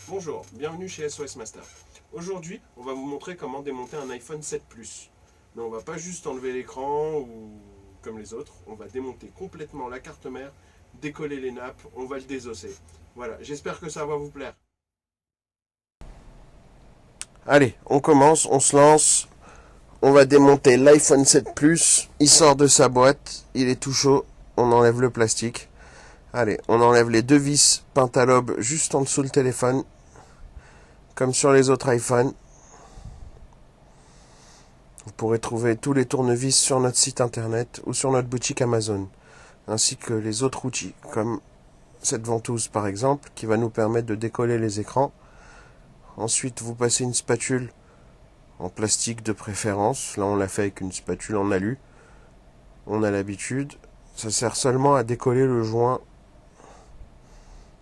Bonjour, bienvenue chez SOS Master. Aujourd'hui, on va vous montrer comment démonter un iPhone 7 Plus. Mais on va pas juste enlever l'écran ou comme les autres, on va démonter complètement la carte mère, décoller les nappes, on va le désosser. Voilà, j'espère que ça va vous plaire. Allez, on commence, on se lance. On va démonter l'iPhone 7 Plus. Il sort de sa boîte, il est tout chaud. On enlève le plastique. Allez, on enlève les deux vis pentalobe juste en dessous le téléphone, comme sur les autres iPhones. Vous pourrez trouver tous les tournevis sur notre site internet ou sur notre boutique Amazon, ainsi que les autres outils, comme cette ventouse par exemple, qui va nous permettre de décoller les écrans. Ensuite, vous passez une spatule en plastique de préférence. Là, on l'a fait avec une spatule en alu. On a l'habitude. Ça sert seulement à décoller le joint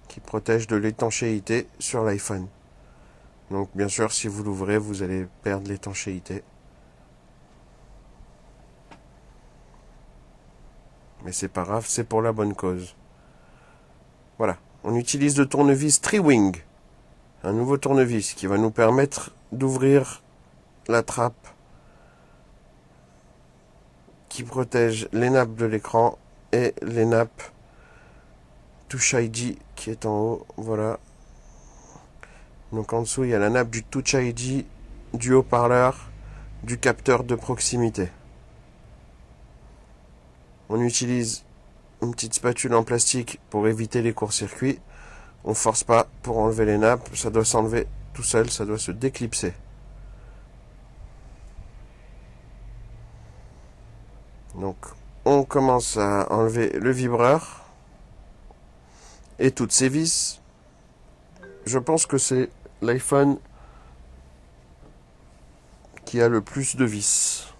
qui protège de l'étanchéité sur l'iPhone. Donc, bien sûr, si vous l'ouvrez, vous allez perdre l'étanchéité. Mais c'est pas grave, c'est pour la bonne cause. Voilà. On utilise le tournevis Triwing. Un nouveau tournevis qui va nous permettre d'ouvrir la trappe qui protège les nappes de l'écran et les nappes Touch ID qui est en haut. Voilà. Donc en dessous, il y a la nappe du Touch ID, du haut-parleur, du capteur de proximité. On utilise une petite spatule en plastique pour éviter les courts-circuits. On force pas pour enlever les nappes. Ça doit s'enlever tout seul, ça doit se déclipser. Donc on commence à enlever le vibreur et toutes ces vis. Je pense que c'est l'iPhone qui a le plus de vis.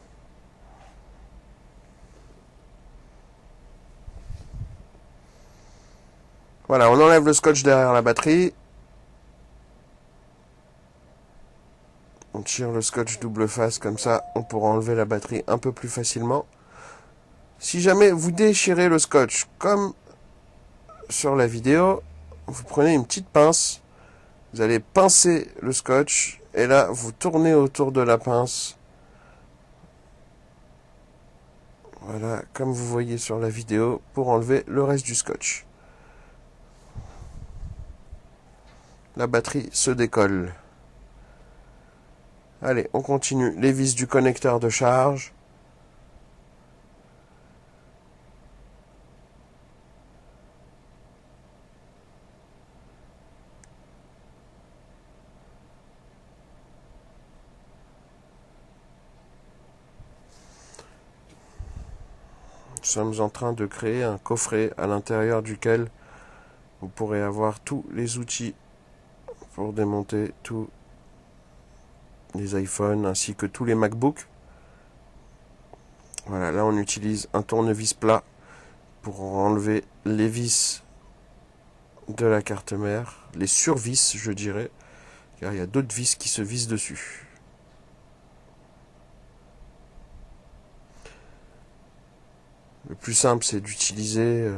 Voilà, on enlève le scotch derrière la batterie. On tire le scotch double face comme ça, on pourra enlever la batterie un peu plus facilement. Si jamais vous déchirez le scotch comme sur la vidéo, vous prenez une petite pince, vous allez pincer le scotch et là vous tournez autour de la pince. Voilà, comme vous voyez sur la vidéo, pour enlever le reste du scotch. La batterie se décolle. Allez, on continue. Les vis du connecteur de charge. Nous sommes en train de créer un coffret à l'intérieur duquel vous pourrez avoir tous les outils pour démonter tous les iPhones ainsi que tous les MacBooks. Voilà, là on utilise un tournevis plat pour enlever les vis de la carte mère, les survis je dirais, car il y a d'autres vis qui se vissent dessus. Le plus simple c'est d'utiliser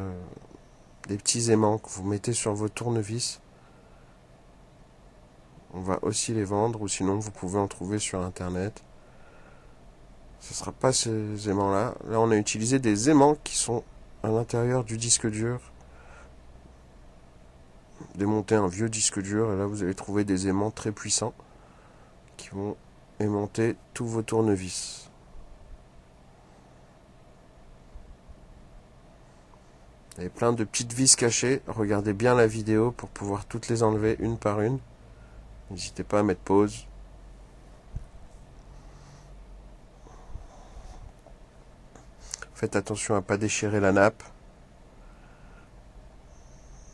des petits aimants que vous mettez sur vos tournevis. On va aussi les vendre, ou sinon vous pouvez en trouver sur internet. Ce ne sera pas ces aimants-là. Là, on a utilisé des aimants qui sont à l'intérieur du disque dur. Démonter un vieux disque dur, et là, vous allez trouver des aimants très puissants qui vont aimanter tous vos tournevis. Il y a plein de petites vis cachées. Regardez bien la vidéo pour pouvoir toutes les enlever une par une. N'hésitez pas à mettre pause. Faites attention à ne pas déchirer la nappe.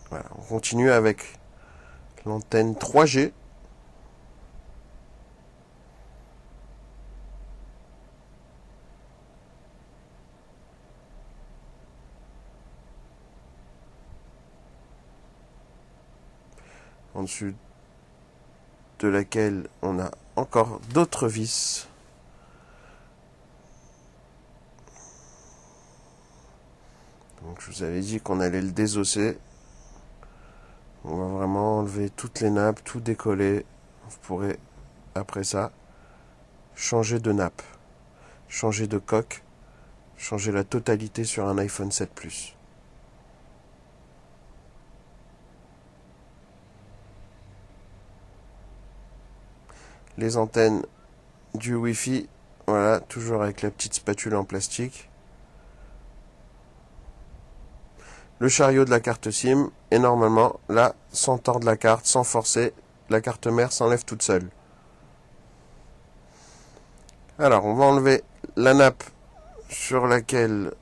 Voilà, on continue avec l'antenne 3G. En dessus de laquelle on a encore d'autres vis. Donc je vous avais dit qu'on allait le désosser. On va vraiment enlever toutes les nappes, tout décoller. Vous pourrez, après ça, changer de nappe, changer de coque, changer la totalité sur un iPhone 7 Plus. Les antennes du Wi-Fi, voilà, toujours avec la petite spatule en plastique. Le chariot de la carte SIM, et normalement, là, sans tordre la carte, sans forcer, la carte mère s'enlève toute seule. Alors, on va enlever la nappe sur laquelle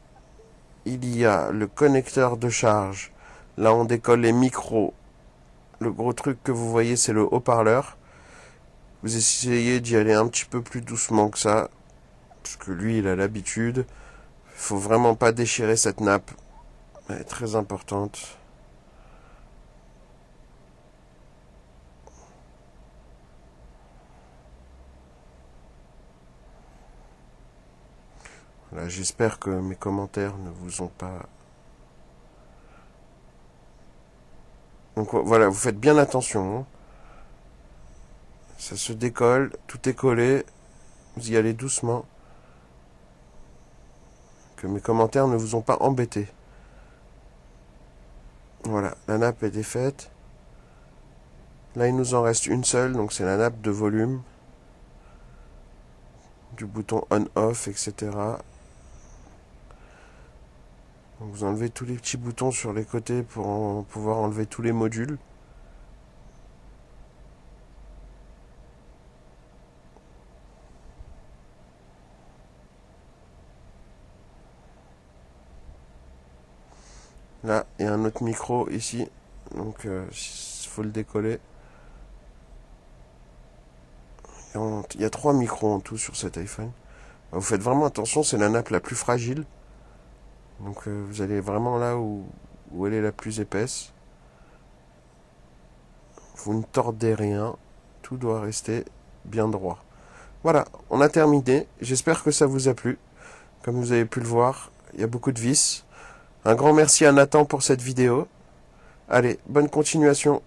il y a le connecteur de charge. Là, on décolle les micros. Le gros truc que vous voyez, c'est le haut-parleur. Vous essayez d'y aller un petit peu plus doucement que ça, parce que lui, il a l'habitude. Il faut vraiment pas déchirer cette nappe. Elle est très importante. Voilà, j'espère que mes commentaires ne vous ont pas... Donc voilà, vous faites bien attention. Hein. Ça se décolle, tout est collé. Vous y allez doucement. Que mes commentaires ne vous ont pas embêté. Voilà, la nappe est défaite. Là, il nous en reste une seule, donc c'est la nappe de volume. Du bouton on-off, etc. Donc vous enlevez tous les petits boutons sur les côtés pour pouvoir enlever tous les modules. Là, il y a un autre micro ici, donc il faut le décoller. Il y a 3 micros en tout sur cet iPhone. Vous faites vraiment attention, c'est la nappe la plus fragile. Donc vous allez vraiment là où elle est la plus épaisse. Vous ne tordez rien, tout doit rester bien droit. Voilà, on a terminé. J'espère que ça vous a plu. Comme vous avez pu le voir, il y a beaucoup de vis. Un grand merci à Nathan pour cette vidéo. Allez, bonne continuation.